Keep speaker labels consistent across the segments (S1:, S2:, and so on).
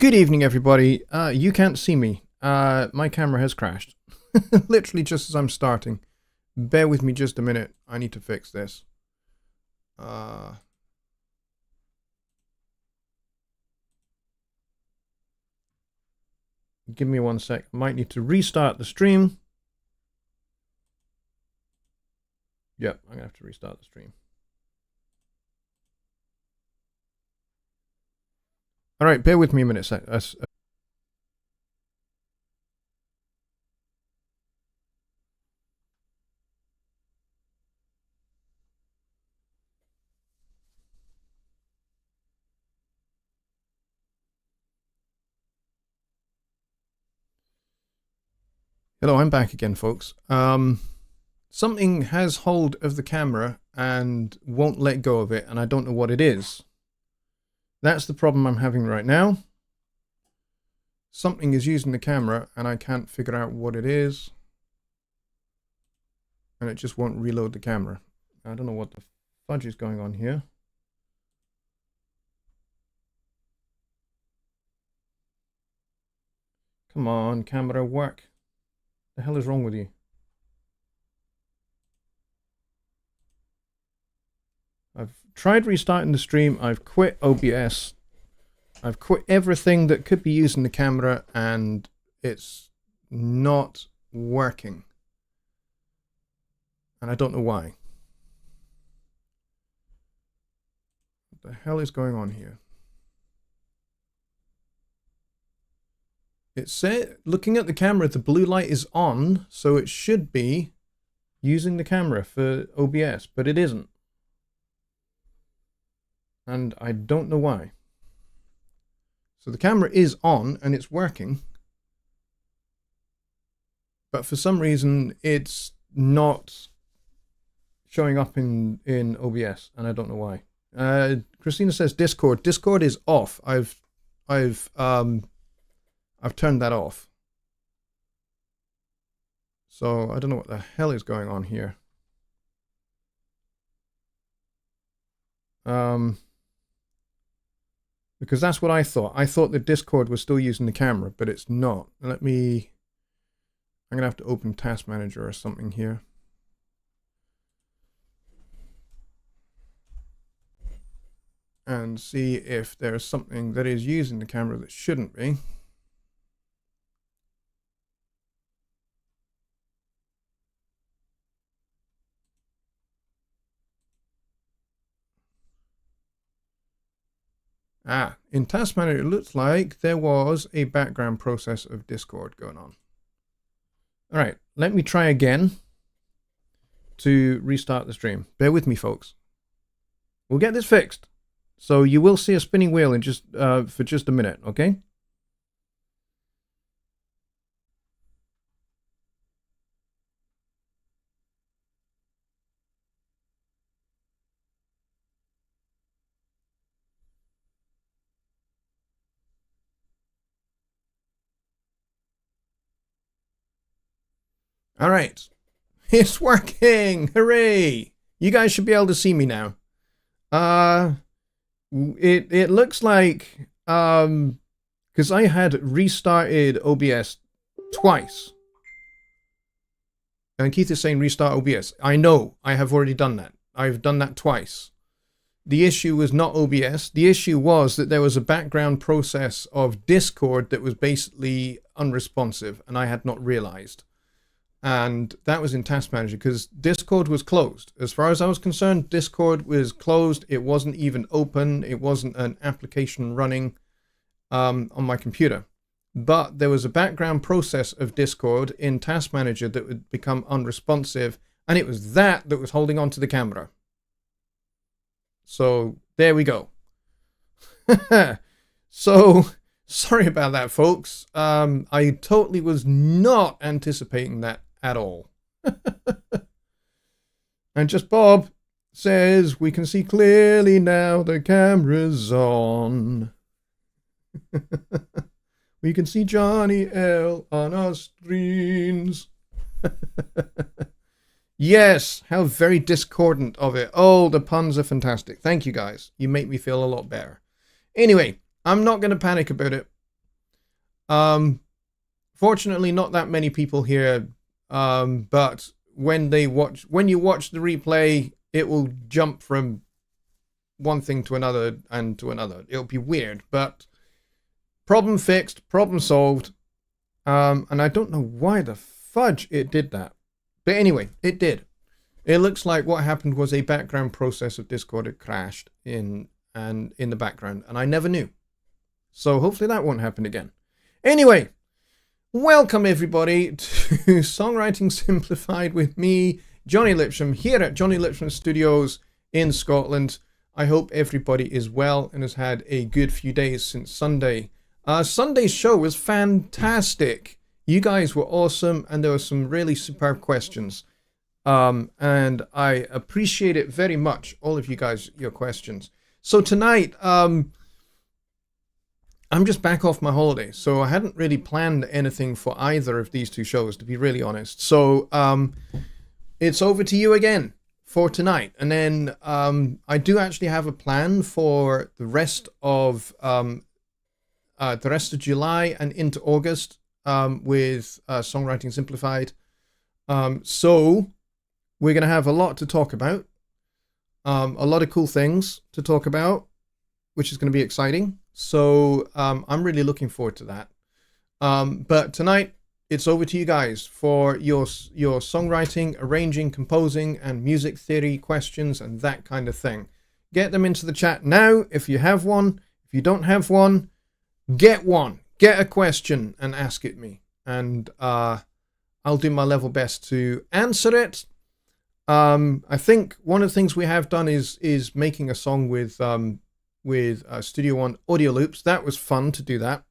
S1: Good evening, everybody. You can't see me. My camera has crashed. Literally just as I'm starting. Bear with me just a minute. I need to fix this. Give me 1 sec. I might need to restart the stream. Yep, I'm going to have to restart the stream. All right, bear with me a minute. Hello, I'm back again, folks. Something has hold of the camera and won't let go of it, and I don't know what it is. That's the problem I'm having right now. Something is using the camera and I can't figure out what it is. And it just won't reload the camera. I don't know what the fudge is going on here. Come on, camera, work. The hell is wrong with you? I've tried restarting the stream. I've quit OBS. I've quit everything that could be using the camera and it's not working. And I don't know why. What the hell is going on here? It said, looking at the camera, the blue light is on, so it should be using the camera for OBS, but it isn't. And I don't know why. So the camera is on and it's working, but for some reason it's not showing up in OBS, and I don't know why. Christina says Discord. Discord is off. I've turned that off. So I don't know what the hell is going on here. Because that's what I thought. I thought that Discord was still using the camera, but it's not. I'm going to have to open Task Manager or something here. And see if there's something that is using the camera that shouldn't be. In Task Manager, it looks like there was a background process of Discord going on. All right, let me try again to restart the stream. Bear with me, folks. We'll get this fixed. So you will see a spinning wheel in for just a minute, okay? All right, it's working. Hooray! You guys should be able to see me now. It looks like because I had restarted OBS twice. And Keith is saying restart OBS. I know, I have already done that. I've done that twice. The issue was not OBS. The issue was that there was a background process of Discord that was basically unresponsive, and I had not realized. And that was in Task Manager because Discord was closed. As far as I was concerned, Discord was closed. It wasn't even open. It wasn't an application running on my computer. But there was a background process of Discord in Task Manager that would become unresponsive, and it was that was holding on to the camera. So there we go. So sorry about that, folks. I totally was not anticipating that at all. And just Bob says we can see clearly now the camera's on. We can see Jonny L on our screens. Yes, how very discordant of it. Oh, the puns are fantastic. Thank you guys. You make me feel a lot better. Anyway, I'm not going to panic about it. Fortunately, not that many people here. But when you watch the replay, it will jump from one thing to another and to another. It'll be weird, but problem fixed, problem solved. And I don't know why the fudge it did that. But anyway, it did. It looks like what happened was a background process of Discord had crashed in the background, and I never knew. So hopefully that won't happen again. Anyway, welcome everybody to Songwriting Simplified with me, Jonny Lipsham, here at Jonny Lipsham Studios in Scotland. I hope everybody is well and has had a good few days since Sunday. Sunday's show was fantastic. You guys were awesome, and there were some really superb questions. And I appreciate it very much, all of you guys, your questions. So tonight, I'm just back off my holiday, so I hadn't really planned anything for either of these two shows, to be really honest. So it's over to you again for tonight. And then I do actually have a plan for the rest of July and into August with Songwriting Simplified. So we're going to have a lot to talk about, a lot of cool things to talk about, which is going to be exciting. So I'm really looking forward to that. But tonight, it's over to you guys for your songwriting, arranging, composing, and music theory questions and that kind of thing. Get them into the chat now if you have one. If you don't have one, get one. Get a question and ask it me. And I'll do my level best to answer it. I think one of the things we have done is making a song with Studio One audio loops. That was fun to do that.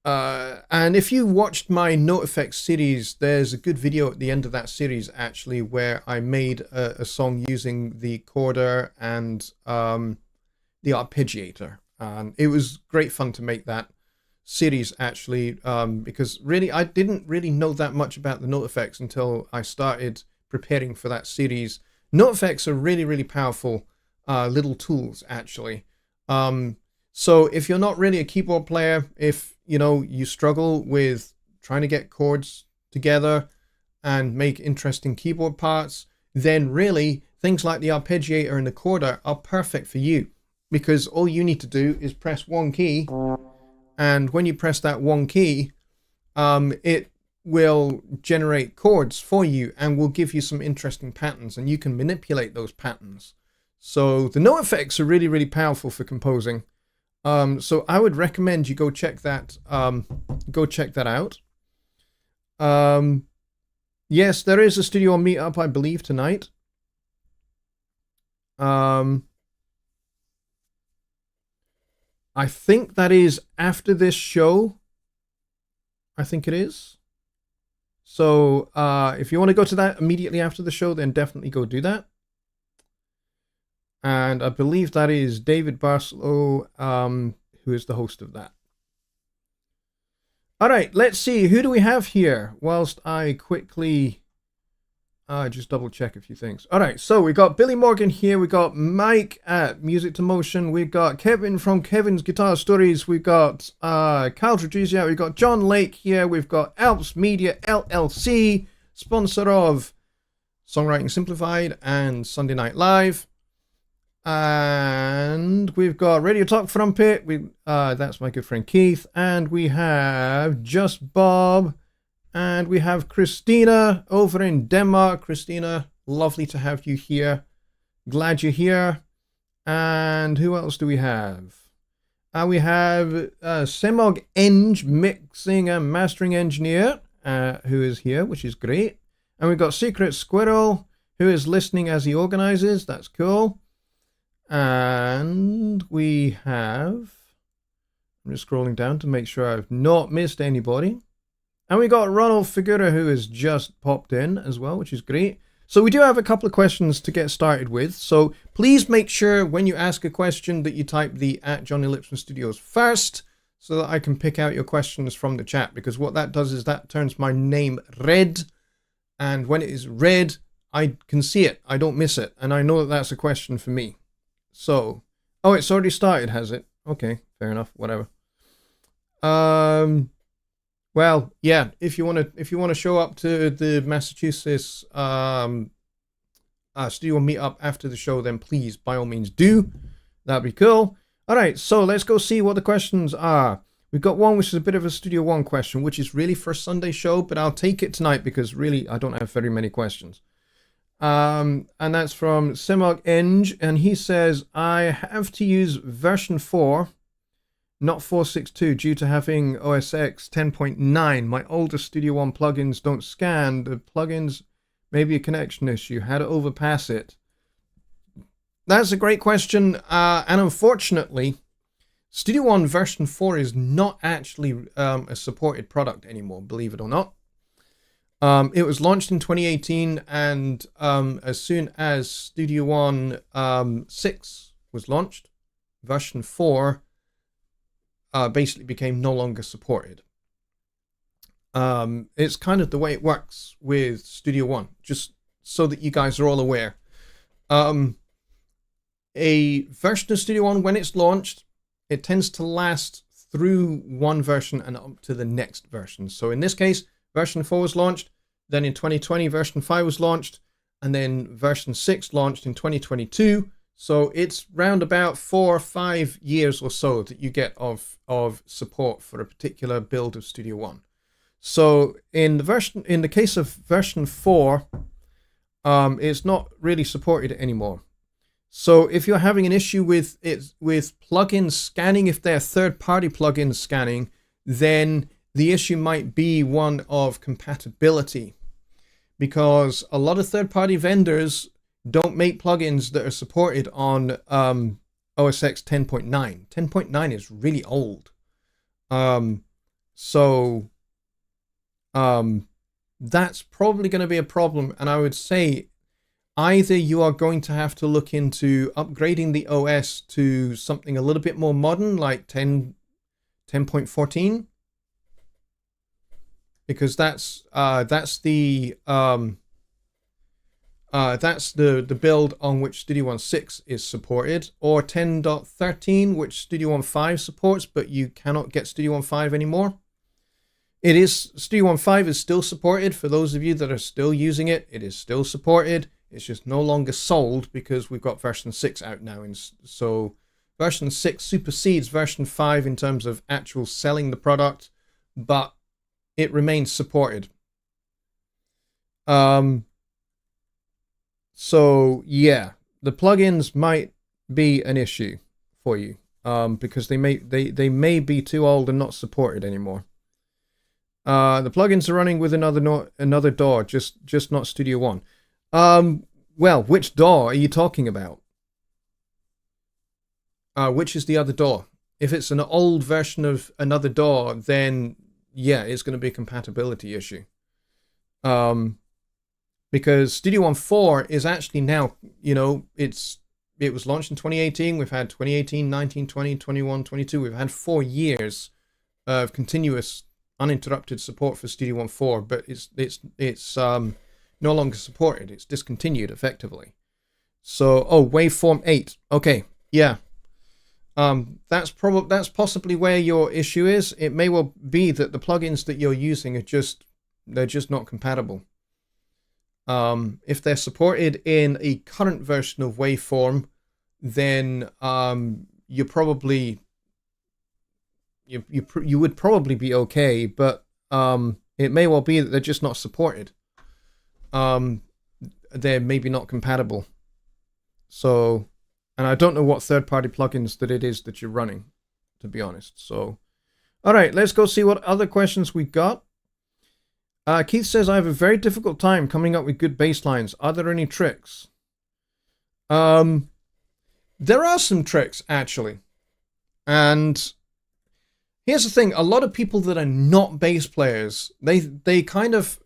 S1: And if you watched my Note Effects series, there's a good video at the end of that series actually where I made a song using the chorder and the arpeggiator. It was great fun to make that series actually, because really I didn't really know that much about the Note Effects until I started preparing for that series. Note Effects are really, really powerful little tools actually. So if you're not really a keyboard player, if you struggle with trying to get chords together and make interesting keyboard parts, then really things like the arpeggiator and the chorder are perfect for you, because all you need to do is press one key. And when you press that one key, it will generate chords for you and will give you some interesting patterns, and you can manipulate those patterns. So the Note Effects are really, really powerful for composing. So I would recommend you go check that out. Yes, there is a Studio One meetup, I believe, tonight. I think that is after this show. I think it is. So if you want to go to that immediately after the show, then definitely go do that. And I believe that is David Barcelow, who is the host of that. All right, let's see. Who do we have here? Whilst I quickly just double check a few things. All right, so we got Billy Morgan here. We got Mike at Music to Motion. We got Kevin from Kevin's Guitar Stories. We got Kyle Trudrizia. We got John Lake here. We've got Alps Media LLC, sponsor of Songwriting Simplified and Sunday Night Live. And we've got Radio Talk Trumpet. That's my good friend Keith. And we have Just Bob. And we have Christina over in Denmark. Christina, lovely to have you here. Glad you're here. And who else do we have? We have Semog Eng, mixing and mastering engineer, who is here, which is great. And we've got Secret Squirrel, who is listening as he organizes. That's cool. And we have, I'm just scrolling down to make sure I've not missed anybody. And we got Ronald Figura, who has just popped in as well, which is great. So we do have a couple of questions to get started with. So please make sure when you ask a question that you type the @JonnyLipshamStudios first, so that I can pick out your questions from the chat. Because what that does is that turns my name red. And when it is red, I can see it. I don't miss it. And I know that that's a question for me. So, oh, it's already started, has it? Okay, fair enough. Whatever. Well, yeah. If you want to show up to the Massachusetts Studio One meetup after the show, then please, by all means, do. That'd be cool. All right, so let's go see what the questions are. We've got one which is a bit of a Studio One question, which is really for a Sunday show, but I'll take it tonight because really I don't have very many questions. And that's from Simog Eng, and he says, I have to use version 4, not 4.6.2, due to having OS X 10.9. My older Studio One plugins don't scan. The plugins may be a connection issue. How to overpass it? That's a great question, and unfortunately, Studio One version 4 is not actually a supported product anymore, believe it or not. It was launched in 2018, and as soon as Studio One 6 was launched, version 4 basically became no longer supported. It's kind of the way it works with Studio One, just so that you guys are all aware. A version of Studio One, when it's launched, it tends to last through one version and up to the next version. So in this case, version 4 was launched, then in 2020, version 5 was launched, and then version 6 launched in 2022. So it's round about 4 or 5 years or so that you get of support for a particular build of Studio One. So in the case of version 4, it's not really supported anymore. So if you're having an issue with plugins scanning, if they're third-party plugins scanning, then the issue might be one of compatibility, because a lot of third-party vendors don't make plugins that are supported on OS X 10.9. 10.9 is really old. So that's probably going to be a problem, and I would say either you are going to have to look into upgrading the OS to something a little bit more modern, like 10.14, because that's the build on which Studio One 6 is supported, or 10.13, which Studio One 5 supports, but you cannot get Studio One 5 anymore. Studio One 5 is still supported. For those of you that are still using it, it is still supported. It's just no longer sold because we've got version 6 out now. And so version 6 supersedes version 5 in terms of actual selling the product, but it remains supported. So yeah, the plugins might be an issue for you because they may be too old and not supported anymore. The plugins are running with another DAW, just not Studio One. Well, which DAW are you talking about? Which is the other DAW? If it's an old version of another DAW, then yeah, it's going to be a compatibility issue. Because Studio One 4 is actually now, it was launched in 2018. We've had 2018, 19, 20, 21, 22. We've had 4 years of continuous uninterrupted support for Studio One 4, but it's no longer supported. It's discontinued effectively. So, Waveform 8. Okay, yeah. That's possibly where your issue is. It may well be that the plugins that you're using they're just not compatible. If they're supported in a current version of Waveform, then you would probably be okay, but it may well be that they're just not supported. They're maybe not compatible. So, and I don't know what third-party plugins that it is that you're running, to be honest. So, all right, let's go see what other questions we got. Keith says, I have a very difficult time coming up with good bass lines. Are there any tricks? There are some tricks, actually. And here's the thing. A lot of people that are not bass players, they kind of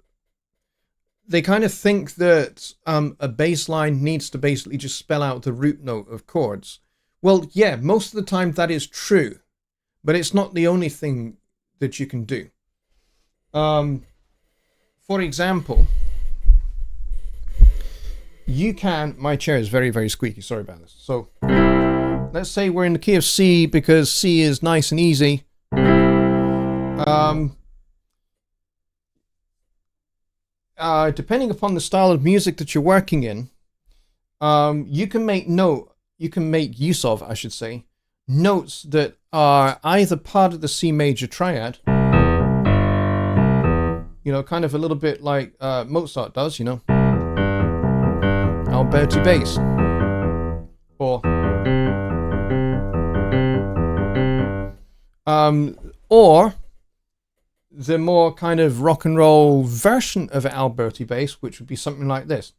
S1: think that a bass line needs to basically just spell out the root note of chords. Well, yeah, most of the time that is true, but it's not the only thing that you can do. For example, you can... My chair is very, very squeaky. Sorry about this. So, let's say we're in the key of C because C is nice and easy. Depending upon the style of music that you're working in, you can make use of, I should say, notes that are either part of the C major triad, you know, kind of a little bit like Mozart does, you know, Alberti bass, or the more kind of rock and roll version of an Alberti bass, which would be something like this.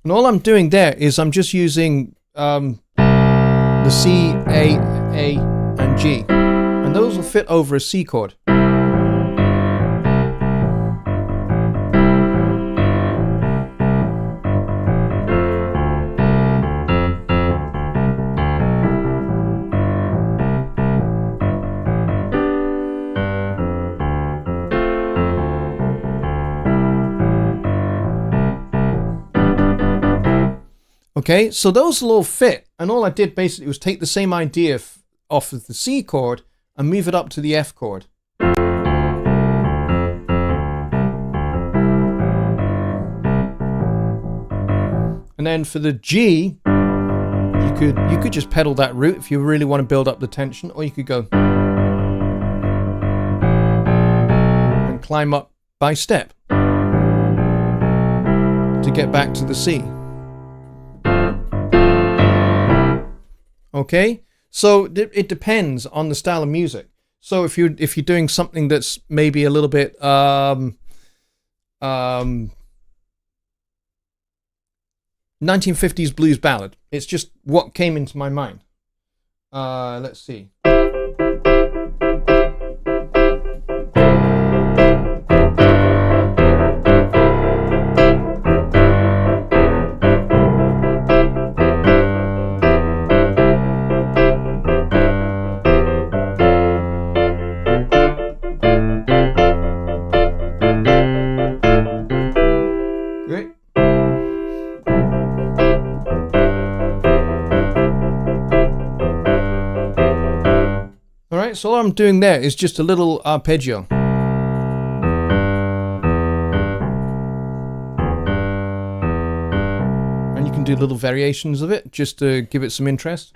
S1: And all I'm doing there is I'm just using the C, A, and G. And those will fit over a C chord. Okay, so those will all fit, and all I did basically was take the same idea off of the C chord and move it up to the F chord. And then for the G, you could just pedal that root if you really want to build up the tension, or you could go and climb up by step to get back to the C. Okay, so it depends on the style of music. So if you're doing something that's maybe a little bit 1950s blues ballad, it's just what came into my mind. Let's see. So all I'm doing there is just a little arpeggio. And you can do little variations of it just to give it some interest.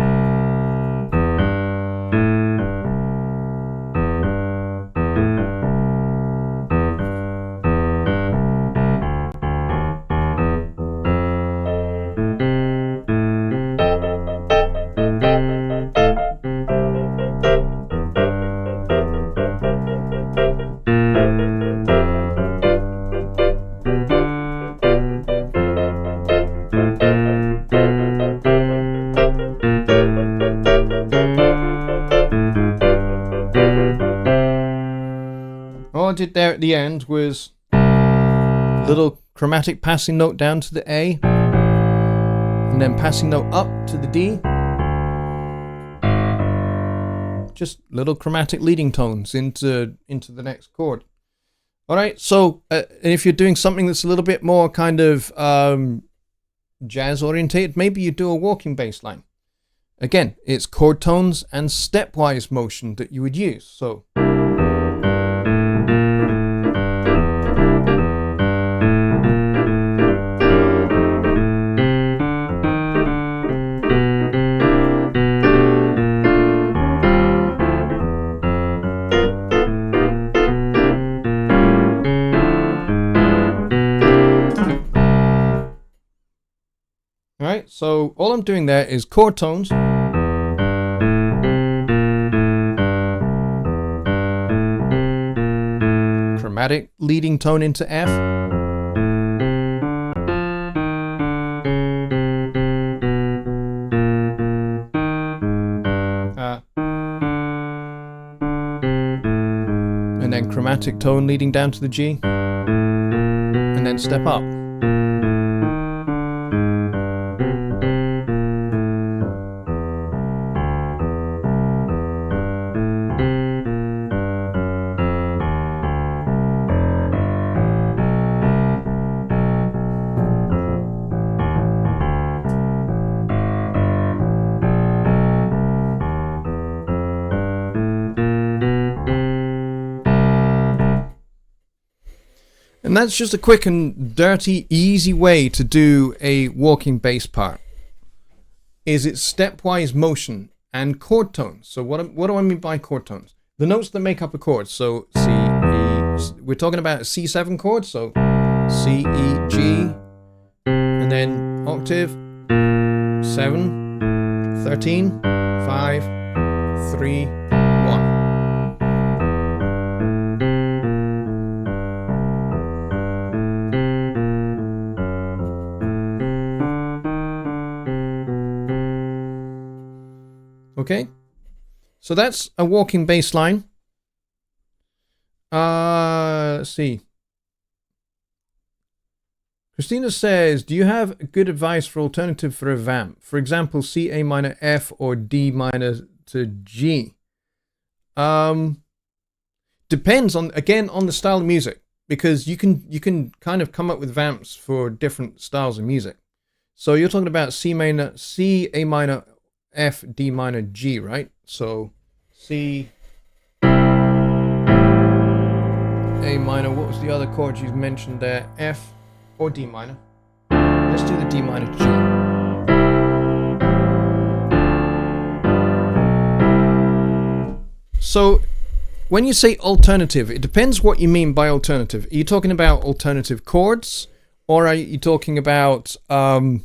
S1: All I did there at the end was a little chromatic passing note down to the A, and then passing note up to the D. Just little chromatic leading tones into the next chord. All right, so and if you're doing something that's a little bit more kind of jazz orientated, maybe you do a walking bass line. Again, it's chord tones and stepwise motion that you would use. So. Alright, so all I'm doing there is chord tones. Chromatic leading tone into F. And then chromatic tone leading down to the G. And then step up. And that's just a quick and dirty, easy way to do a walking bass part. Is it's stepwise motion and chord tones. So what do I mean by chord tones? The notes that make up a chord. So C, E, we're talking about a C7 chord. So C, E, G, and then octave, 7, 13, 5, 3, 1. Okay, so that's a walking bass line. Let's see. Christina says, do you have good advice for alternative for a vamp? For example, C, A minor, F, or D minor to G. Depends on, again, on the style of music, because you can kind of come up with vamps for different styles of music. So you're talking about C minor, C, A minor, F, D minor, G, right? So C, A minor, what was the other chord you mentioned there? F or D minor? Let's do the D minor G. So when you say alternative, it depends what you mean by alternative. Are you talking about alternative chords, or are you talking about a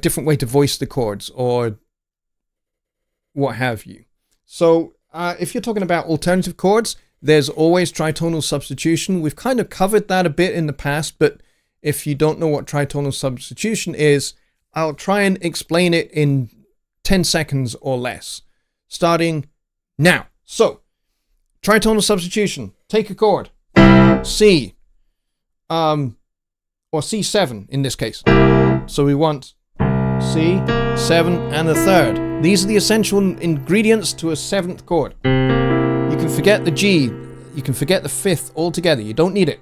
S1: different way to voice the chords, or what have you? So if you're talking about alternative chords, there's always tritonal substitution. We've kind of covered that a bit in the past, but if you don't know what tritonal substitution is, I'll try and explain it in 10 seconds or less, starting now. So, tritonal substitution. Take a chord, C, or C7 in this case. So we want C, 7, and a third. These are the essential ingredients to a 7th chord. You can forget the G, you can forget the 5th altogether. You don't need it.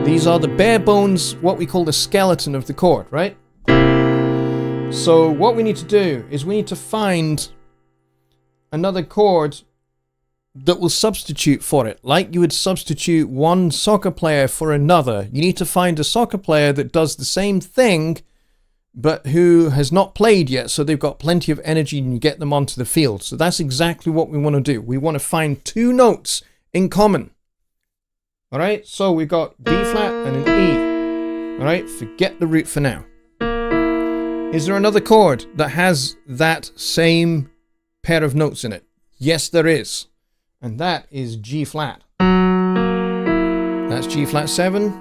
S1: These are the bare bones, what we call the skeleton of the chord, right? So what we need to do is we need to find another chord that will substitute for it. Like you would substitute one soccer player for another. You need to find a soccer player that does the same thing, but who has not played yet, so they've got plenty of energy, and you get them onto the field. So that's exactly what we want to do. We want to find two notes in common. All right, so we've got B flat and an E. All right, forget the root for now. Is there another chord that has that same pair of notes in it? Yes, there is. And that is G flat. That's G flat 7.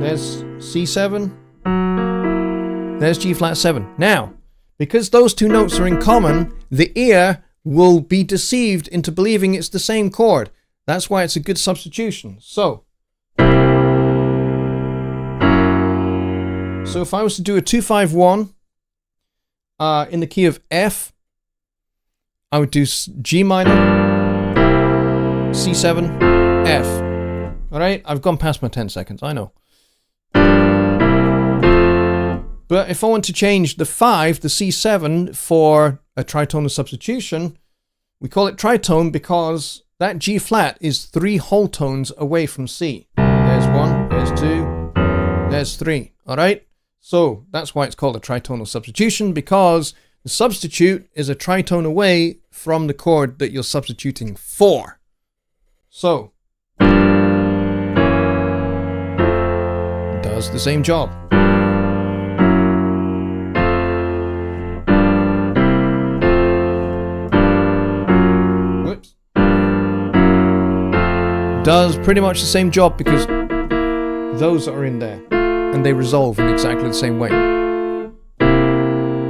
S1: There's C7. There's G flat 7. Now, because those two notes are in common, the ear will be deceived into believing it's the same chord. That's why it's a good substitution. So if I was to do a 2-5-1 in the key of F, I would do G minor, C7, F. All right, I've gone past my 10 seconds, I know. But if I want to change the 5, the C7, for a tritonal substitution, we call it tritone because that G flat is 3 whole tones away from C. There's 1, there's 2, there's 3. All right? So that's why it's called a tritonal substitution, because the substitute is a tritone away from the chord that you're substituting for. So, it does the same job. Whoops. Does pretty much the same job because those are in there and they resolve in exactly the same way.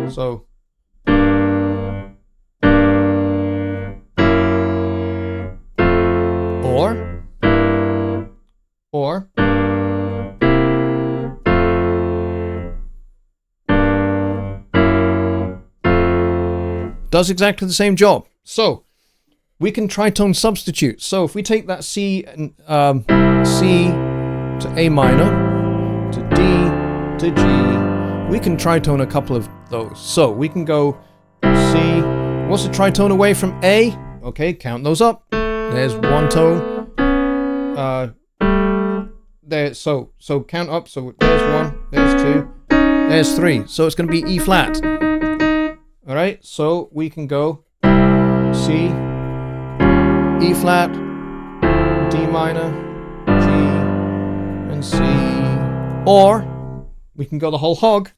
S1: So, does exactly the same job. So we can tritone substitute. So if we take that C and C to A minor to D to G, we can tritone a couple of those. So we can go C. What's the tritone away from A? Okay, count those up. There's one tone. There. So count up. So there's one. There's two. There's three. So it's going to be E flat. All right. So we can go C, E flat, D minor, G, and C. Or we can go the whole hog.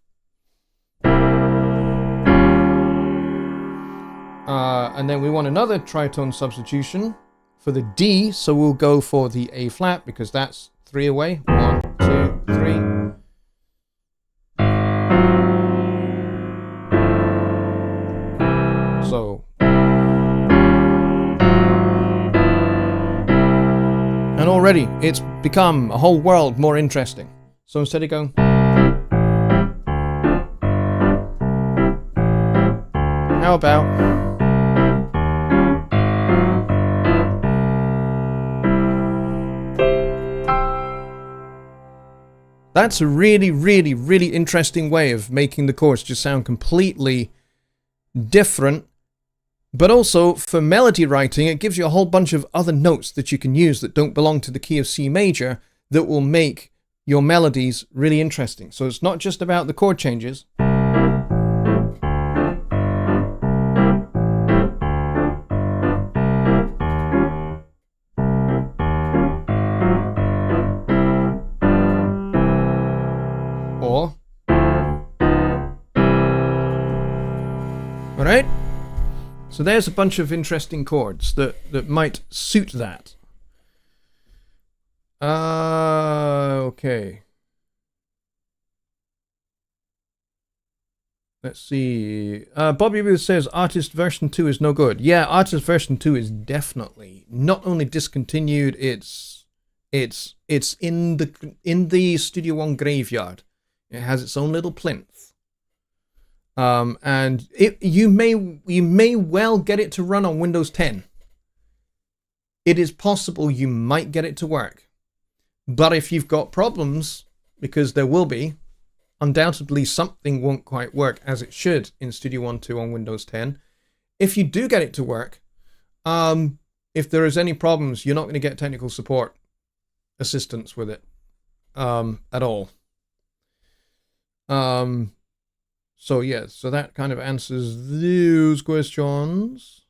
S1: And then we want another tritone substitution for the D, so we'll go for the A flat because that's 3 away. 1, 2, 3. So, and already it's become a whole world more interesting. So instead of going, how about that's a really, really, really interesting way of making the chords just sound completely different. But also, for melody writing, it gives you a whole bunch of other notes that you can use that don't belong to the key of C major that will make your melodies really interesting. So it's not just about the chord changes. Alright? So there's a bunch of interesting chords that might suit that. Okay. Let's see. Bobby Booth says Artist version 2 is no good. Yeah, Artist version 2 is definitely not only discontinued, it's in the Studio One graveyard. It has its own little plinth. And you may well get it to run on Windows 10. It is possible you might get it to work. But if you've got problems, because there will be, undoubtedly something won't quite work as it should in Studio One 2 on Windows 10. If you do get it to work, if there is any problems, you're not going to get technical support assistance with it at all. So yeah, so that kind of answers those questions.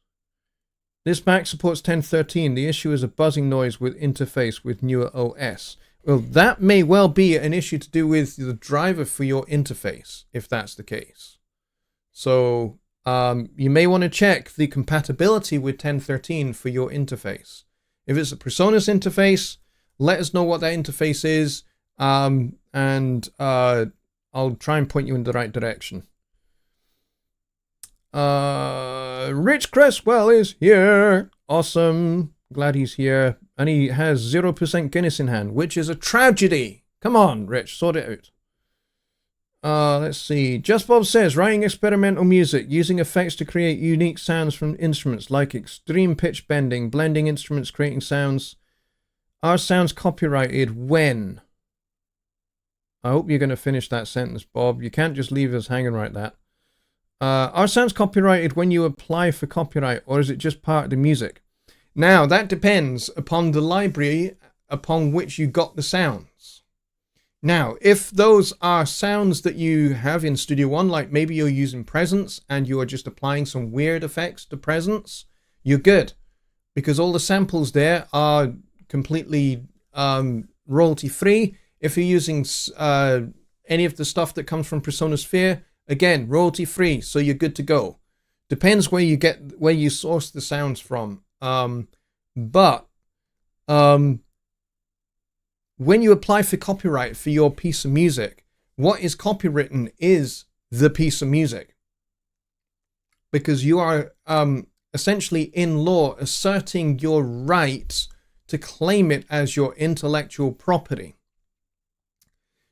S1: This Mac supports 10.13. The issue is a buzzing noise with interface with newer OS. Well, that may well be an issue to do with the driver for your interface, if that's the case. So you may want to check the compatibility with 10.13 for your interface. If it's a PreSonus interface, let us know what that interface is, and I'll try and point you in the right direction. Rich Cresswell is here. Awesome. Glad he's here. And he has 0% Guinness in hand, which is a tragedy. Come on, Rich, sort it out. Let's see. Just Bob says, writing experimental music, using effects to create unique sounds from instruments, like extreme pitch bending, blending instruments, creating sounds. Are sounds copyrighted when? I hope you're going to finish that sentence, Bob. You can't just leave us hanging like that. Are sounds copyrighted when you apply for copyright, or is it just part of the music? Now, that depends upon the library upon which you got the sounds. Now, if those are sounds that you have in Studio One, like maybe you're using Presence and you are just applying some weird effects to Presence, you're good. Because all the samples there are completely royalty-free. If you're using any of the stuff that comes from PreSonus Sphere, again, royalty-free, so you're good to go. Depends where you source the sounds from. But when you apply for copyright for your piece of music, what is copywritten is the piece of music. Because you are essentially in law asserting your right to claim it as your intellectual property.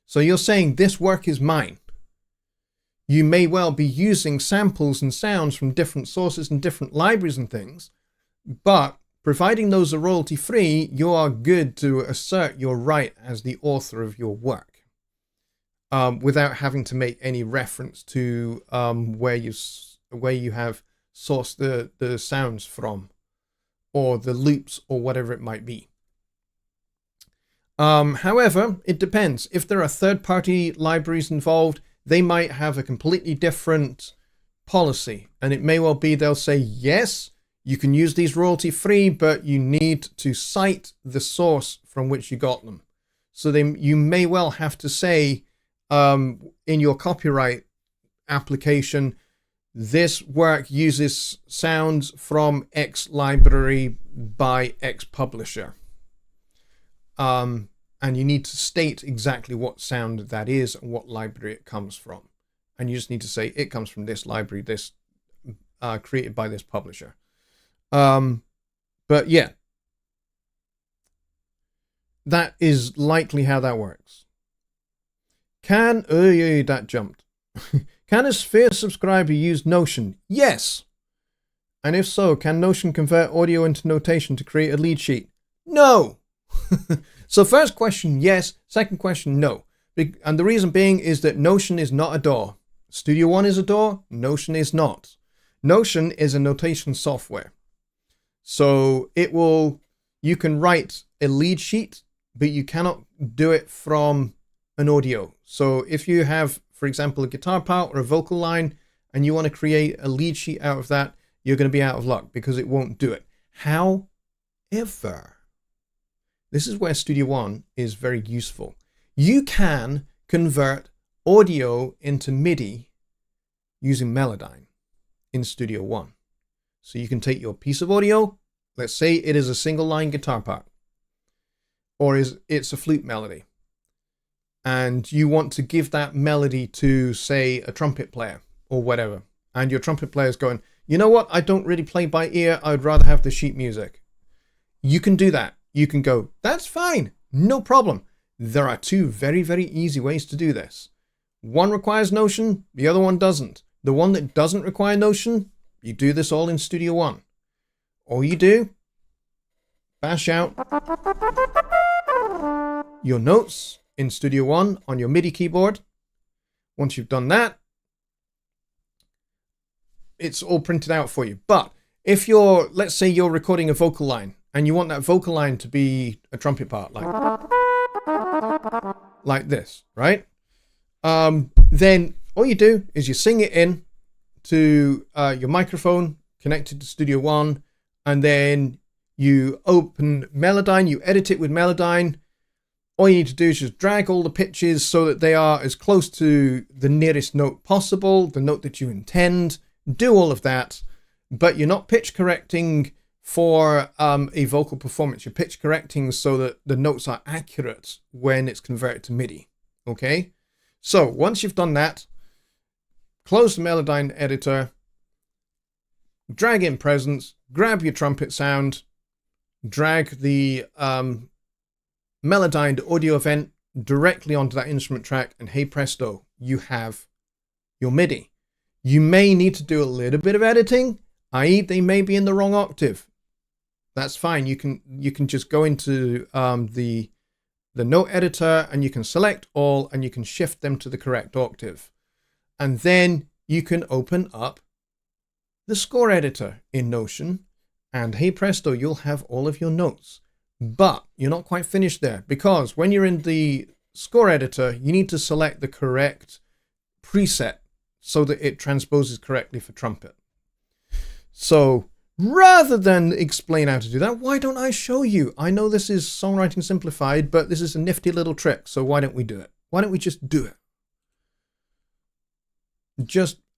S1: So you're saying this work is mine. You may well be using samples and sounds from different sources and different libraries and things, but providing those are royalty free, you are good to assert your right as the author of your work, without having to make any reference to where you have sourced the sounds from, or the loops, or whatever it might be. However, it depends. If there are third-party libraries involved, they might have a completely different policy, and it may well be they'll say, yes, you can use these royalty-free, but you need to cite the source from which you got them. So you may well have to say in your copyright application, this work uses sounds from X library by X publisher. And you need to state exactly what sound that is and what library it comes from. And you just need to say it comes from this library, this created by this publisher. But yeah, that is likely how that works. That jumped. Can a Sphere subscriber use Notion? Yes. And if so, can Notion convert audio into notation to create a lead sheet? No. So first question, yes. Second question, no. And the reason being is that Notion is not a DAW. Studio One is a DAW. Notion is not. Notion is a notation software. So you can write a lead sheet, but you cannot do it from an audio. So if you have, for example, a guitar part or a vocal line, and you want to create a lead sheet out of that, you're going to be out of luck because it won't do it. However, this is where Studio One is very useful. You can convert audio into MIDI using Melodyne in Studio One. So you can take your piece of audio, let's say it is a single line guitar part, or it's a flute melody, and you want to give that melody to, say, a trumpet player or whatever, and your trumpet player is going, you know what, I don't really play by ear, I'd rather have the sheet music. You can do that. You can go, that's fine, no problem. There are two very, very easy ways to do this. One requires Notion, the other one doesn't. The one that doesn't require Notion, you do this all in Studio One. All you do, bash out your notes in Studio One on your MIDI keyboard. Once you've done that, it's all printed out for you. But if let's say you're recording a vocal line, and you want that vocal line to be a trumpet part, like this, right? Then all you do is you sing it in to your microphone connected to Studio One, and then you open Melodyne, you edit it with Melodyne. All you need to do is just drag all the pitches so that they are as close to the nearest note possible, the note that you intend. Do all of that, but you're not pitch correcting for a vocal performance. You're pitch correcting so that the notes are accurate when it's converted to MIDI. Okay? So once you've done that, close the Melodyne editor, drag in presence, grab your trumpet sound, drag the Melodyne audio event directly onto that instrument track, and hey presto, you have your MIDI. You may need to do a little bit of editing, i.e. they may be in the wrong octave. That's fine. You can just go into the note editor, and you can select all, and you can shift them to the correct octave. And then you can open up the score editor in Notion, and hey presto, you'll have all of your notes. But you're not quite finished there, because when you're in the score editor, you need to select the correct preset so that it transposes correctly for trumpet. So rather than explain how to do that, why don't I show you? I know this is Songwriting Simplified, but this is a nifty little trick, so why don't we do it? Why don't we just do it?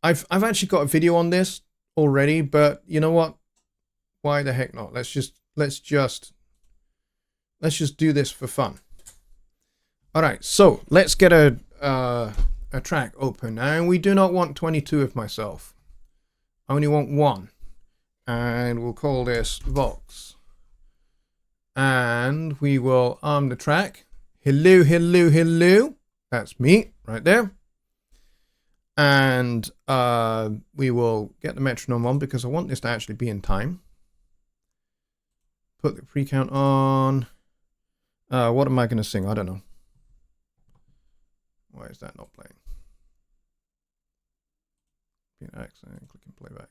S1: I've actually got a video on this already, but you know what? Why the heck not? Let's just do this for fun. All right, so let's get a track open, and we do not want 22 of myself. I only want one, and we'll call this Vox. And we will arm the track. Hello, hello, hello. That's me right there. And we will get the metronome on because I want this to actually be in time. Put the pre-count on. What am I going to sing? I don't know. Why is that not playing? Accent, click and playback.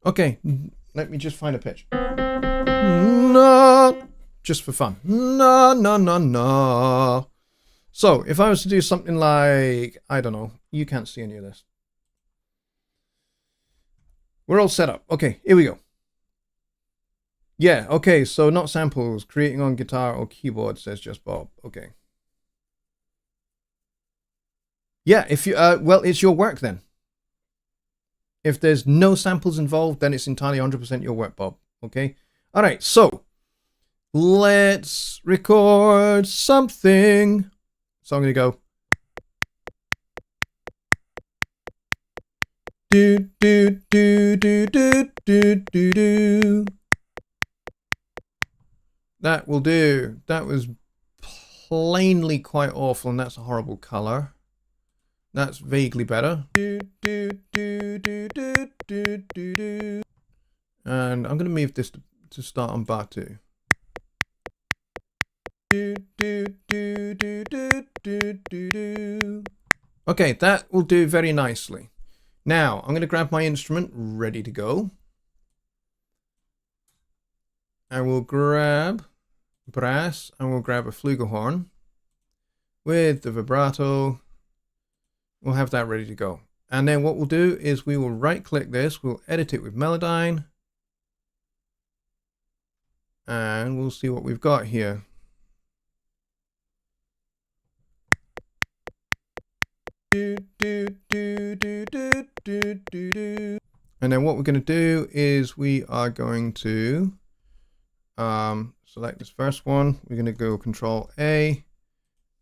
S1: Okay, let me just find a pitch. No, just for fun. No, no, no, no. So if I was to do something like, I don't know, you can't see any of this. We're all set up. Okay, here we go. Yeah, okay, so not samples, creating on guitar or keyboard, says Just Bob. Okay. Yeah, if you, well, it's your work then. If there's no samples involved, then it's entirely 100% your work, Bob. Okay? All right, so let's record something. So I'm going to go. Do, do, do, do, do, do, do, do. That will do. That was plainly quite awful, and that's a horrible color. That's vaguely better. Do, do, do, do, do, do, do, do. And I'm going to move this to start on bar 2. Do, do, do, do, do, do, do, do. Okay, that will do very nicely. Now, I'm going to grab my instrument, ready to go. And we'll grab brass, and we'll grab a flugelhorn with the vibrato. We'll have that ready to go. And then what we'll do is we will right click this, we'll edit it with Melodyne, and we'll see what we've got here. Do, do, do, do, do, do, do, do. And then what we're going to do is we are going to select this first one. We're going to go Control A,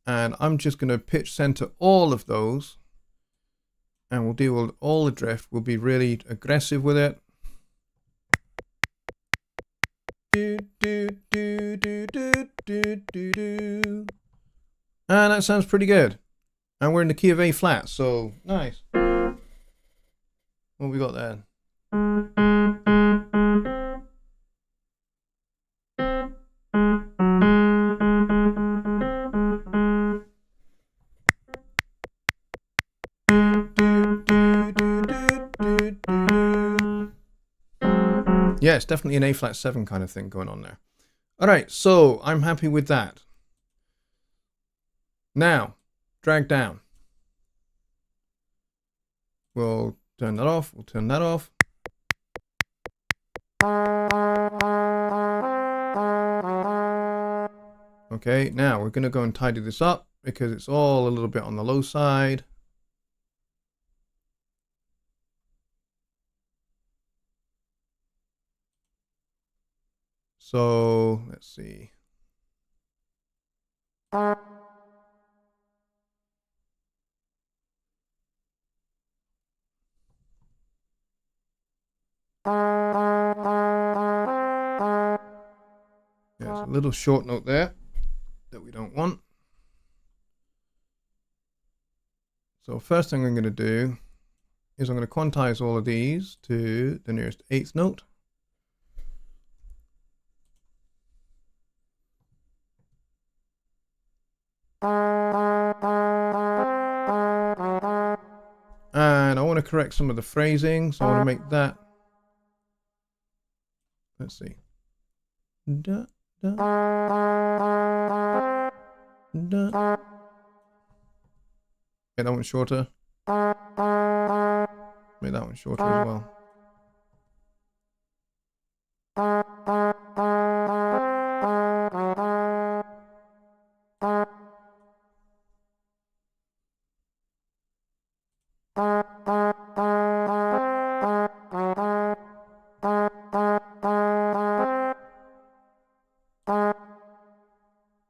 S1: and I'm just going to pitch center all of those. And we'll deal with all the drift. We'll be really aggressive with it. Do, do, do, do, do, do, do, do. And that sounds pretty good. And we're in the key of A flat, so nice. What have we got there? Yeah, it's definitely an A flat 7 kind of thing going on there. All right, so I'm happy with that. Now, drag down. We'll turn that off. We'll turn that off. Okay, now we're going to go and tidy this up because it's all a little bit on the low side. So let's see. There's a little short note there that we don't want. So first thing I'm going to do is I'm going to quantize all of these to the nearest 8th note. And I want to correct some of the phrasing, so I want to make that, let's see. Da, da, da. Make that one shorter. Make that one shorter as well.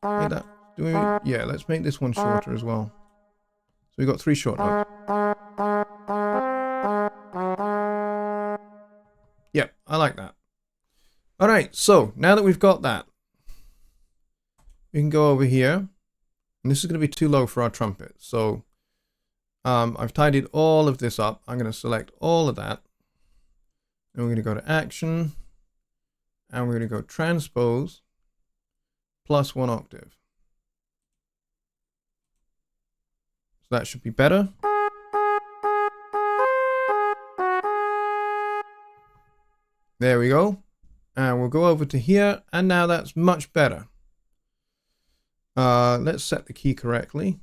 S1: Make that, yeah, let's make this one shorter as well. So we've got 3 short notes. Yep, I like that. All right, so now that we've got that, we can go over here. And this is going to be too low for our trumpet. So I've tidied all of this up. I'm going to select all of that. And we're going to go to action. And we're going to go transpose plus 1 octave. So that should be better. There we go. And we'll go over to here. And now that's much better. Let's set the key correctly.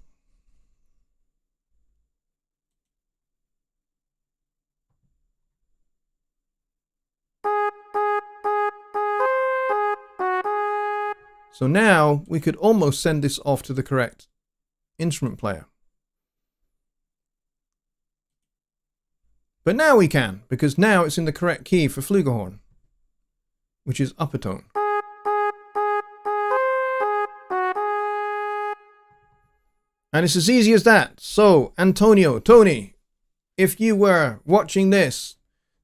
S1: So now we could almost send this off to the correct instrument player. But now we can, because now it's in the correct key for flugelhorn, which is upper tone. And it's as easy as that. So, Antonio, Tony, if you were watching this,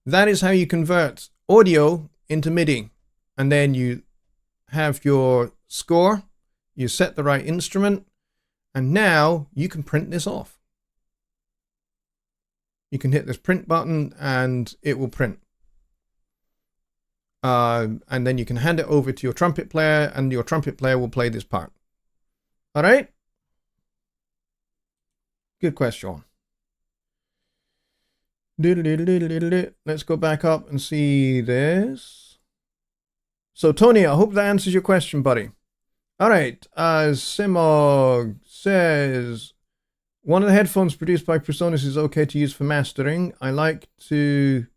S1: that is how you convert audio into MIDI. And then you have your score, you set the right instrument, and now you can print this off. You can hit this print button and it will print. And then you can hand it over to your trumpet player and your trumpet player will play this part. All right? Good question. Let's go back up and see this. So, Tony, I hope that answers your question, buddy. All right. Simog says, one of the headphones produced by PreSonus is okay to use for mastering. I like to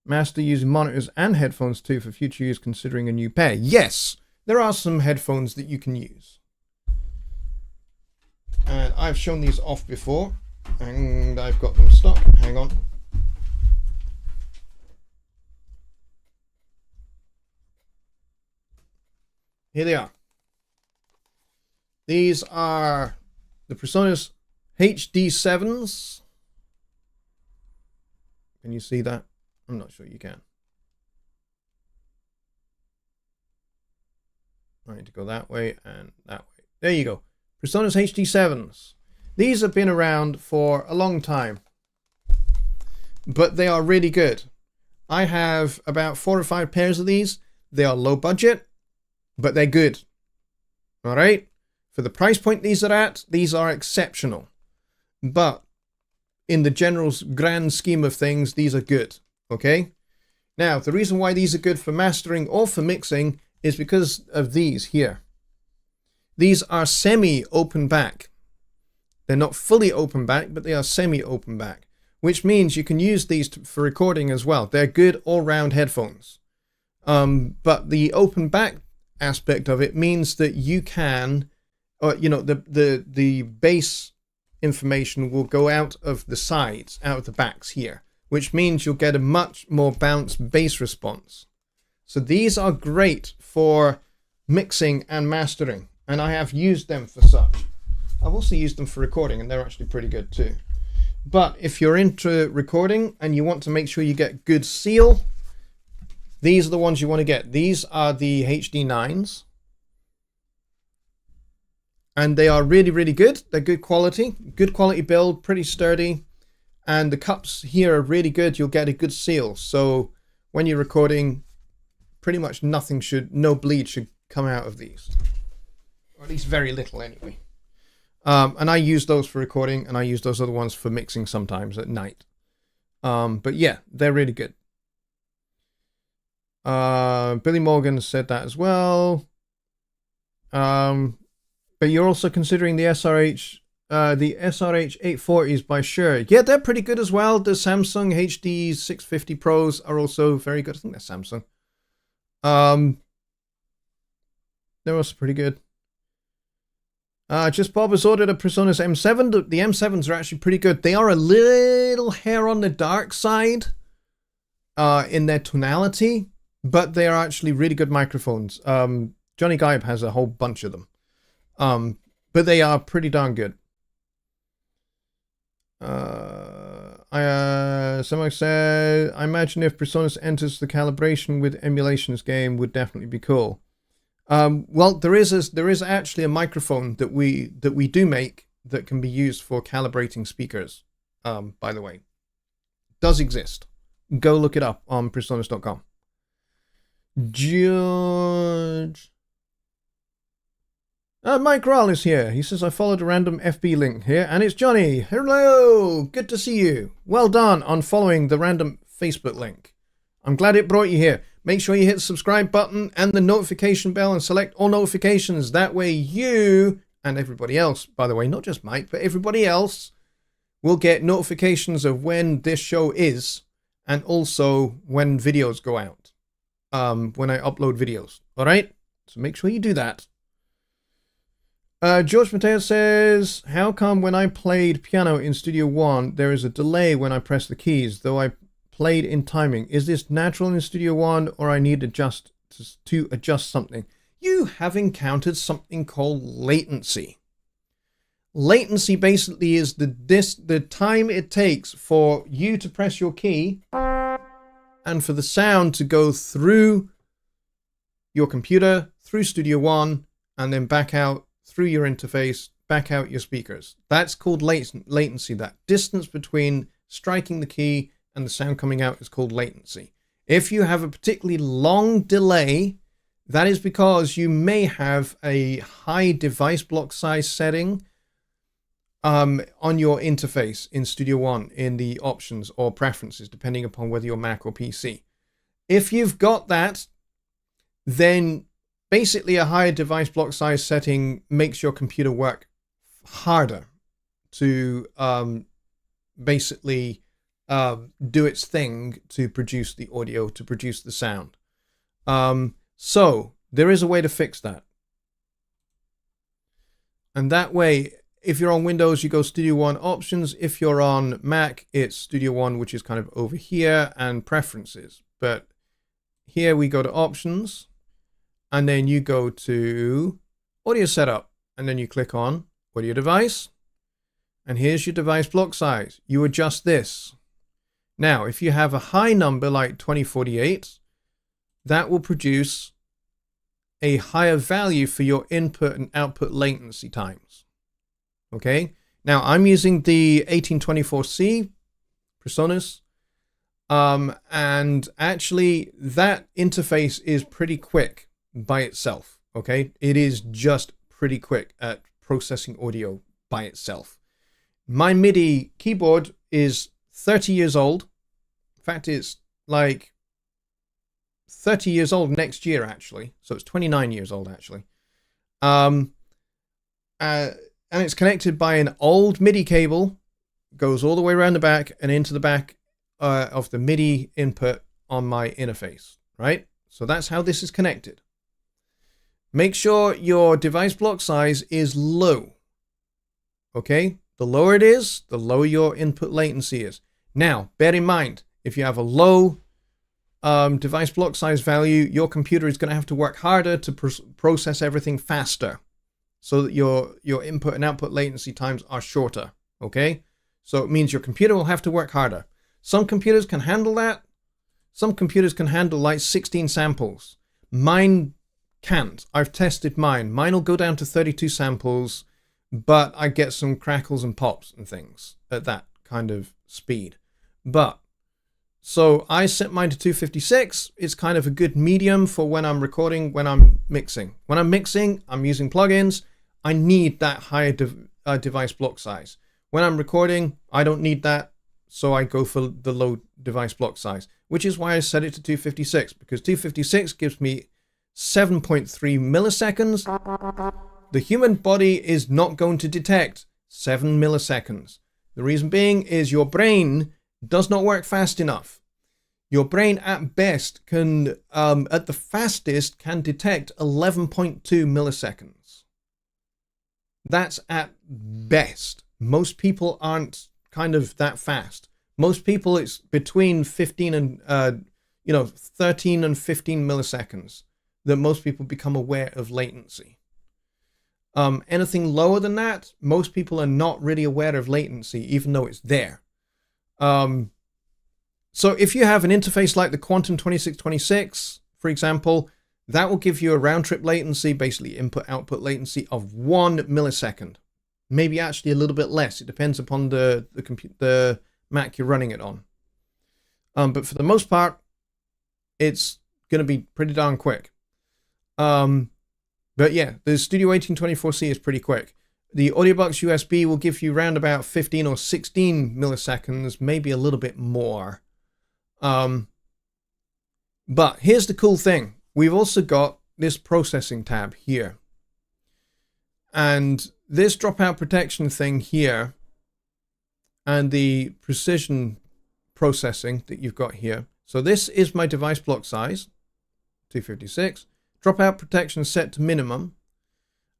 S1: master using monitors and headphones too for future use, considering a new pair. Yes, there are some headphones that you can use. And I've shown these off before, and I've got them stuck. Hang on. Here they are. These are the PreSonus HD7s. Can you see that? I'm not sure you can. I need to go that way and that way. There you go. PreSonus HD7s. These have been around for a long time, but they are really good. I have about 4 or 5 pairs of these. They are low budget, but they're good. All right? For the price point these are at, these are exceptional. But in the general grand scheme of things, these are good. Okay? Now, the reason why these are good for mastering or for mixing is because of these here. These are semi-open back. They're not fully open back, but they are semi-open back, which means you can use these for recording as well. They're good all-round headphones. But the open back aspect of it means that you can, the bass information will go out of the sides, out of the backs here, which means you'll get a much more balanced bass response. So these are great for mixing and mastering, and I have used them for such. I've also used them for recording, and they're actually pretty good too. But if you're into recording and you want to make sure you get good seal, these are the ones you want to get. These are the HD9s. And they are really, really good. They're good quality build, pretty sturdy. And the cups here are really good. You'll get a good seal. So when you're recording, pretty much no bleed should come out of these. Or at least very little anyway. And I use those for recording, and I use those other ones for mixing sometimes at night. But yeah, they're really good. Billy Morgan said that as well. But you're also considering the SRH 840s by Shure. Yeah, they're pretty good as well. The Samsung HD 650 Pros are also very good. I think they're Samsung. They're also pretty good. Just Bob has ordered a PreSonus M7. The M7s are actually pretty good. They are a little hair on the dark side in their tonality, but they are actually really good microphones. Jonny Geib has a whole bunch of them. But they are pretty darn good. Someone said, I imagine if PreSonus enters the calibration with emulations game would definitely be cool. Well, there is actually a microphone that we do make that can be used for calibrating speakers. By the way, does exist. Go look it up on presonus.com. George. Mike Rahl is here. He says, I followed a random FB link here, and it's Jonny. Hello, good to see you. Well done on following the random Facebook link. I'm glad it brought you here. Make sure you hit the subscribe button and the notification bell and select all notifications. That way you and everybody else, by the way, not just Mike, but everybody else, will get notifications of when this show is and also when videos go out, when I upload videos. All right? So make sure you do that. George Mateo says, how come when I played piano in Studio One, there is a delay when I press the keys, though I played in timing? Is this natural in Studio One, or I need to adjust something? You have encountered something called latency. Latency basically is the time it takes for you to press your key and for the sound to go through your computer, through Studio One, and then back out through your interface, back out your speakers. That's called latency. That distance between striking the key and the sound coming out is called latency. If you have a particularly long delay, that is because you may have a high device block size setting on your interface in Studio One in the options or preferences, depending upon whether you're Mac or PC. If you've got that, then basically a higher device block size setting makes your computer work harder to basically do its thing to produce the audio, to produce the sound. So there is a way to fix that. And that way, if you're on Windows, you go Studio One options. If you're on Mac, it's Studio One, which is kind of over here, and preferences. But here we go to options, and then you go to audio setup, and then you click on audio device, and here's your device block size. You adjust this. Now, if you have a high number like 2048, that will produce a higher value for your input and output latency times. Okay, now I'm using the 1824C PreSonus, and actually that interface is pretty quick by itself. Okay, it is just pretty quick at processing audio by itself. My MIDI keyboard is 30 years old. In fact, it's like 30 years old next year, actually. So it's 29 years old, actually. And it's connected by an old MIDI cable, goes all the way around the back and into the back of the MIDI input on my interface, right? So that's how this is connected. Make sure your device block size is low. Okay? The lower it is, the lower your input latency is. Now, bear in mind, if you have a low device block size value, your computer is going to have to work harder to process everything faster, so that your input and output latency times are shorter. Okay? So it means your computer will have to work harder. Some computers can handle that. Some computers can handle like 16 samples. Mine can't. I've tested mine. Mine will go down to 32 samples, but I get some crackles and pops and things at that kind of speed. But so I set mine to 256. It's kind of a good medium for when I'm recording, when I'm mixing. When I'm mixing, I'm using plugins. I need that higher device block size. When I'm recording, I don't need that, so I go for the low device block size, which is why I set it to 256, because 256 gives me 7.3 milliseconds. The human body is not going to detect 7 milliseconds. The reason being is your brain does not work fast enough. Your brain at best can, at the fastest, can detect 11.2 milliseconds. That's at best. Most people aren't kind of that fast. Most people, it's between 13 and 15 milliseconds that most people become aware of latency. Anything lower than that, most people are not really aware of latency, even though it's there. So if you have an interface like the Quantum 2626, for example, that will give you a round trip latency, basically input output latency of 1 millisecond. Maybe actually a little bit less. It depends upon the Mac you're running it on. But for the most part, it's going to be pretty darn quick. But yeah, the Studio 1824C is pretty quick. The AudioBox USB will give you around about 15 or 16 milliseconds, maybe a little bit more. But here's the cool thing. We've also got this processing tab here. And this dropout protection thing here and the precision processing that you've got here. So this is my device block size, 256. Dropout protection set to minimum.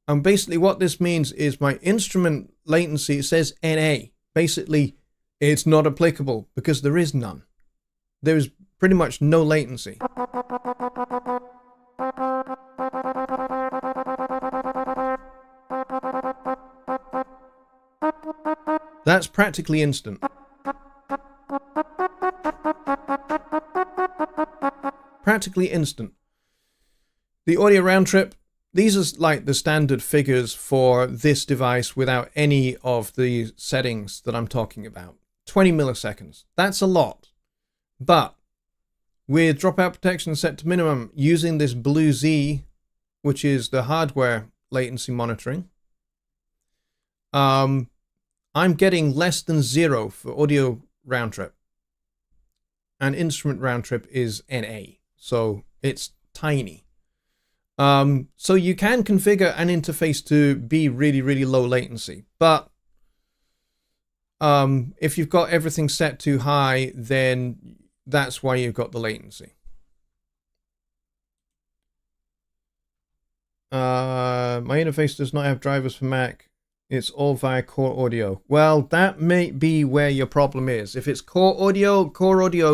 S1: And basically what this means is my instrument latency, it says NA. Basically, it's not applicable because there is none. There is pretty much no latency. That's practically instant. Practically instant. The audio round trip, these are like the standard figures for this device without any of the settings that I'm talking about. 20 milliseconds. That's a lot. But with dropout protection set to minimum, using this Blue Z, which is the hardware latency monitoring, I'm getting less than 0 for audio round trip. And instrument round trip is NA. So it's tiny. So you can configure an interface to be really, really low latency. But if you've got everything set too high, then that's why you've got the latency. My interface does not have drivers for Mac. It's all via core audio. Well, that may be where your problem is. If it's core audio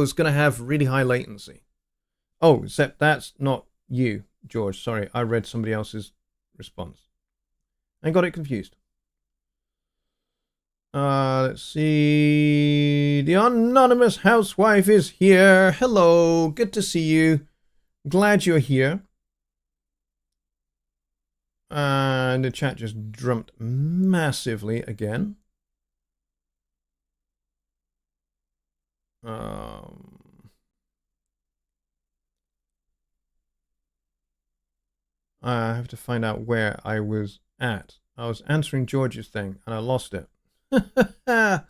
S1: is going to have really high latency. Oh, except that's not you, George. Sorry, I read somebody else's response. I got it confused. Let's see. The anonymous housewife is here. Hello, good to see you. Glad you're here. And the chat just jumped massively again. I have to find out where I was at. I was answering George's thing and I lost it. Found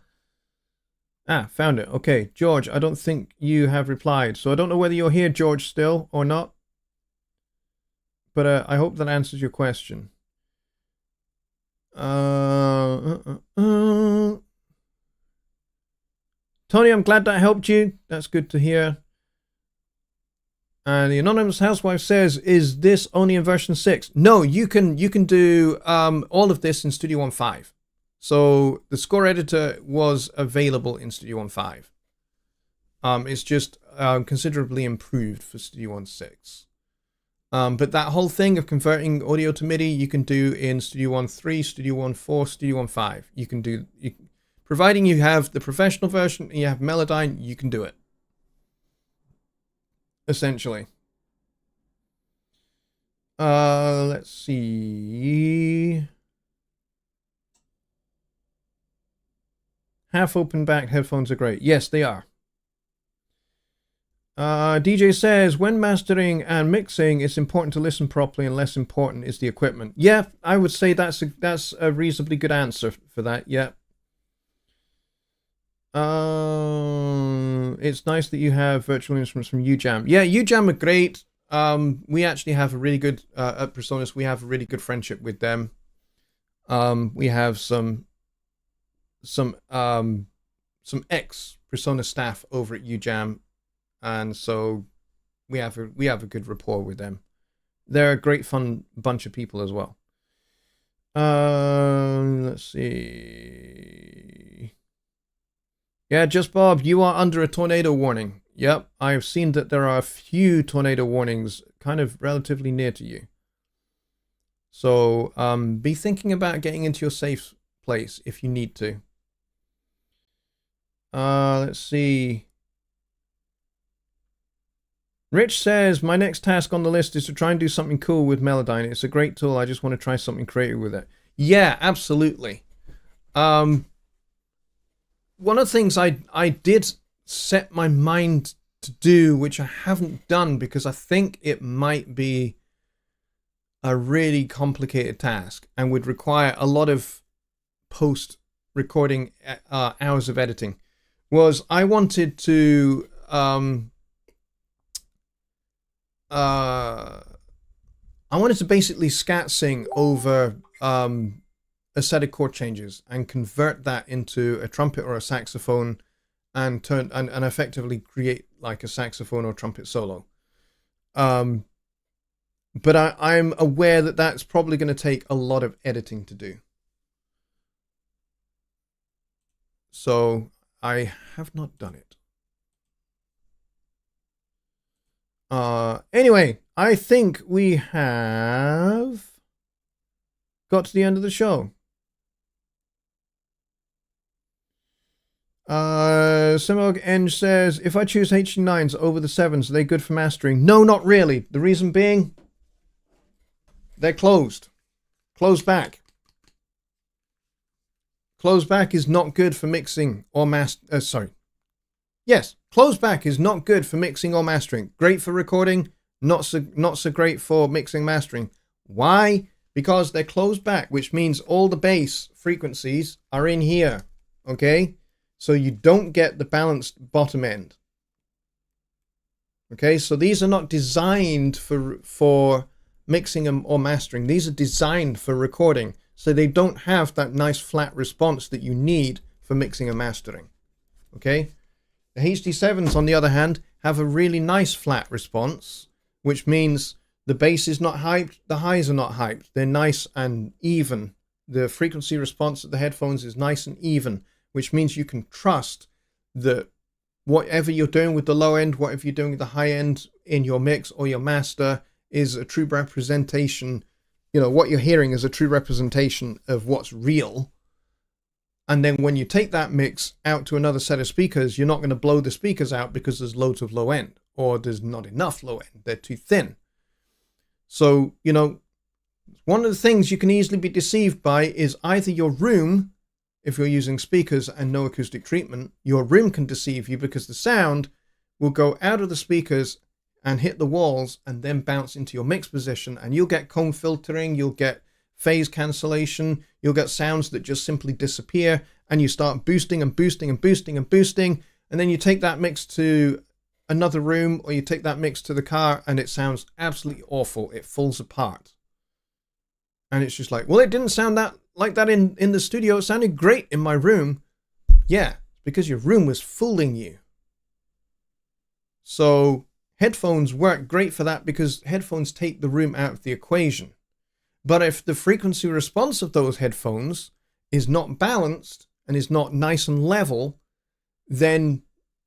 S1: it. Okay, George, I don't think you have replied. So I don't know whether you're here, George, still or not. But I hope that answers your question. Tony, I'm glad that helped you. That's good to hear. And the anonymous housewife says, is this only in version 6? No, you can do all of this in Studio One 5. So the score editor was available in Studio One 5. It's just considerably improved for Studio One 6. But that whole thing of converting audio to MIDI, you can do in Studio One 3, Studio One 4, Studio One 5. You can do, providing you have the professional version and you have Melodyne, you can do it. Essentially. Let's see. Half open back headphones are great. Yes, they are. DJ says, when mastering and mixing, it's important to listen properly and less important is the equipment. Yeah, I would say that's a reasonably good answer for that. Yeah. It's nice that you have virtual instruments from UJAM. Yeah, UJAM are great. We actually have a really good, at Presonus, we have a really good friendship with them. We have some ex-Presonus staff over at UJAM. And so we have a good rapport with them. They're a great fun bunch of people as well. Let's see. Yeah, Just Bob, you are under a tornado warning. Yep, I've seen that there are a few tornado warnings kind of relatively near to you. So be thinking about getting into your safe place if you need to. Let's see. Rich says, my next task on the list is to try and do something cool with Melodyne. It's a great tool. I just want to try something creative with it. Yeah, absolutely. One of the things I did set my mind to do, which I haven't done because I think it might be a really complicated task and would require a lot of post-recording hours of editing, was I wanted to basically scat sing over a set of chord changes and convert that into a trumpet or a saxophone and turn and effectively create like a saxophone or trumpet solo. But I'm aware that that's probably going to take a lot of editing to do. So I have not done it. Anyway, I think we have got to the end of the show. Simog Eng says, if I choose H9s over the 7s, are they good for mastering? No, not really. The reason being, they're closed. Closed back. Closed back is not good for mixing or Yes, closed back is not good for mixing or mastering. Great for recording, not so great for mixing mastering. Why? Because they're closed back, which means all the bass frequencies are in here. Okay? So you don't get the balanced bottom end. Okay, so these are not designed for mixing or mastering. These are designed for recording. So they don't have that nice flat response that you need for mixing and mastering. Okay? The HD7s, on the other hand, have a really nice flat response, which means the bass is not hyped, the highs are not hyped. They're nice and even. The frequency response of the headphones is nice and even, which means you can trust that whatever you're doing with the low end, whatever you're doing with the high end in your mix or your master is a true representation. You know, what you're hearing is a true representation of what's real. And then when you take that mix out to another set of speakers, you're not going to blow the speakers out because there's loads of low end or there's not enough low end. They're too thin. So, you know, one of the things you can easily be deceived by is either your room, if you're using speakers and no acoustic treatment, your room can deceive you because the sound will go out of the speakers and hit the walls and then bounce into your mix position, and you'll get comb filtering, you'll get phase cancellation, you'll get sounds that just simply disappear, and you start boosting and boosting and boosting and boosting, and then you take that mix to another room or you take that mix to the car and it sounds absolutely awful. It falls apart. And it's just like, well, it didn't sound like that in the studio. It sounded great in my room. Yeah, because your room was fooling you. So headphones work great for that because headphones take the room out of the equation. But if the frequency response of those headphones is not balanced and is not nice and level, then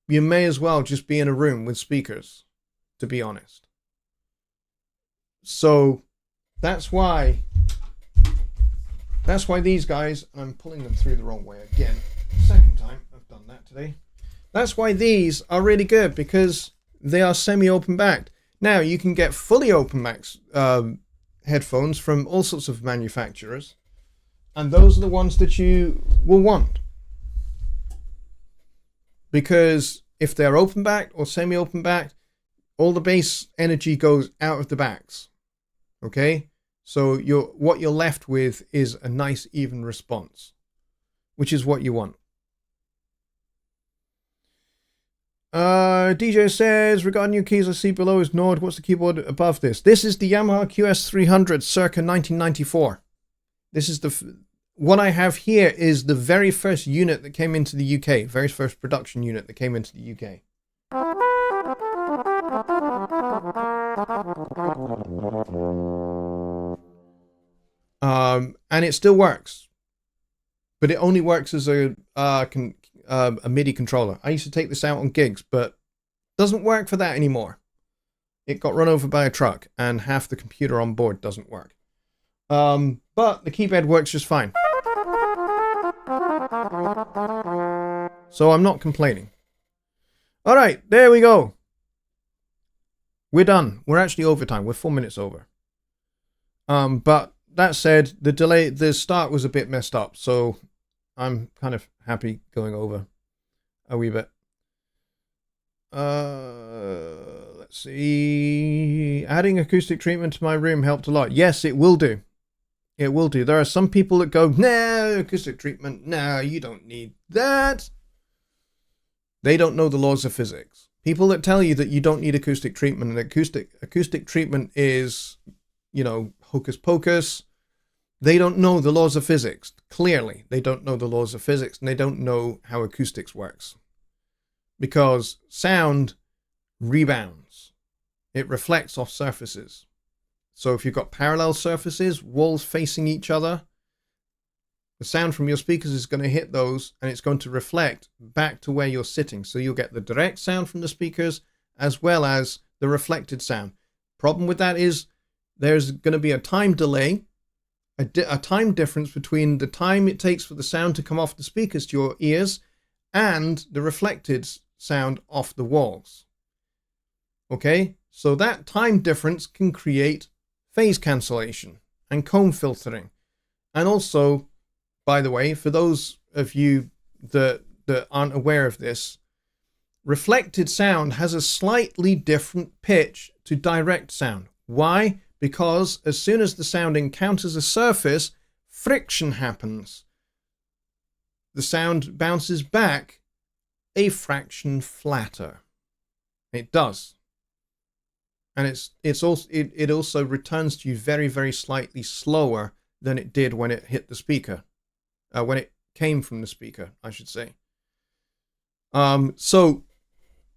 S1: you may as well just be in a room with speakers, to be honest. So that's why these guys, and I'm pulling them through the wrong way again, second time I've done that today. That's why these are really good, because they are semi-open backed. Now you can get fully open backed headphones from all sorts of manufacturers, and those are the ones that you will want, because if they're open backed or semi-open backed, all the bass energy goes out of the backs. Okay, so what you're left with is a nice even response, which is what you want. DJ says, regarding your keys, I see below is Nord. What's the keyboard above this? This is the Yamaha QS300 circa 1994. This is what I have here is the very first unit that came into the UK, very first production unit that came into the UK. And it still works, but it only works as a MIDI controller. I used to take this out on gigs, but it doesn't work for that anymore. It got run over by a truck, and half the computer on board doesn't work. But the keypad works just fine. So I'm not complaining. All right, there we go. We're done. We're actually over time. We're 4 minutes over. But that said, the start was a bit messed up, so I'm kind of happy going over a wee bit. Let's see. Adding acoustic treatment to my room helped a lot. Yes, it will do. It will do. There are some people that go, nah, acoustic treatment. No, you don't need that. They don't know the laws of physics. People that tell you that you don't need acoustic treatment, and acoustic treatment is, you know, hocus pocus. They don't know the laws of physics. Clearly, they don't know the laws of physics, and they don't know how acoustics works. Because sound rebounds. It reflects off surfaces. So if you've got parallel surfaces, walls facing each other, the sound from your speakers is going to hit those, and it's going to reflect back to where you're sitting. So you'll get the direct sound from the speakers as well as the reflected sound. Problem with that is there's going to be a time delay, a time difference between the time it takes for the sound to come off the speakers to your ears and the reflected sound off the walls. Okay, so that time difference can create phase cancellation and comb filtering. And also, by the way, for those of you that aren't aware of this, reflected sound has a slightly different pitch to direct sound. Why? Because as soon as the sound encounters a surface, friction happens. The sound bounces back a fraction flatter. It does. And it also returns to you very, very slightly slower than it did when it hit the speaker. When it came from the speaker, I should say. So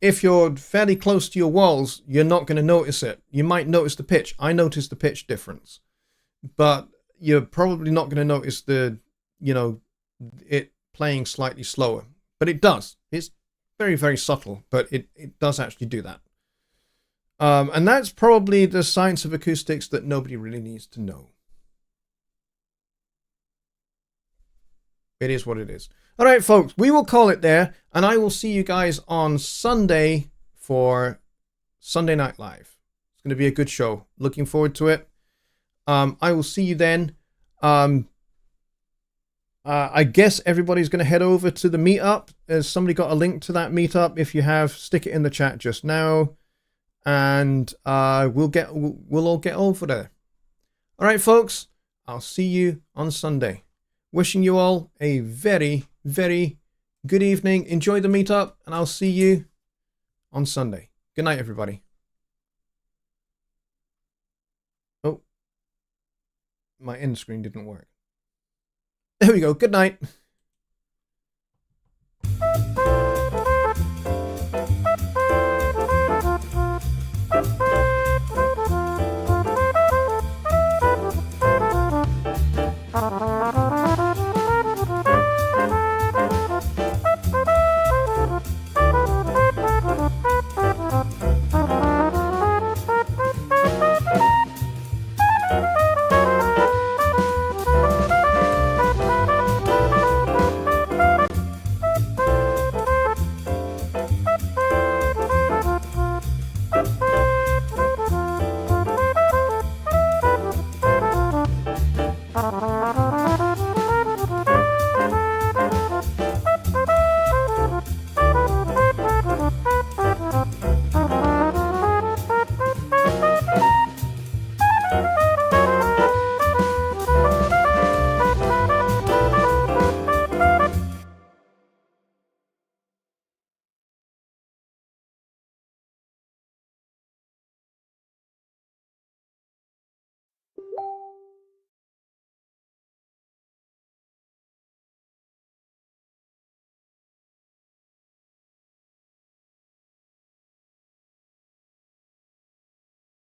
S1: if you're fairly close to your walls, you're not going to notice it. You might notice the pitch. I noticed the pitch difference. But you're probably not going to notice it playing slightly slower. But it does. It's very, very subtle, but it does actually do that. And that's probably the science of acoustics that nobody really needs to know. It is what it is. All right, folks, we will call it there, and I will see you guys on Sunday for Sunday Night Live. It's going to be a good show. Looking forward to it. I will see you then. I guess everybody's going to head over to the meetup. Has somebody got a link to that meetup? If you have, stick it in the chat just now, and we'll all get over there. All right, folks, I'll see you on Sunday. Wishing you all a very, very good evening. Enjoy the meetup, and I'll see you on Sunday. Good night, everybody. Oh, my end screen didn't work. There we go. Good night.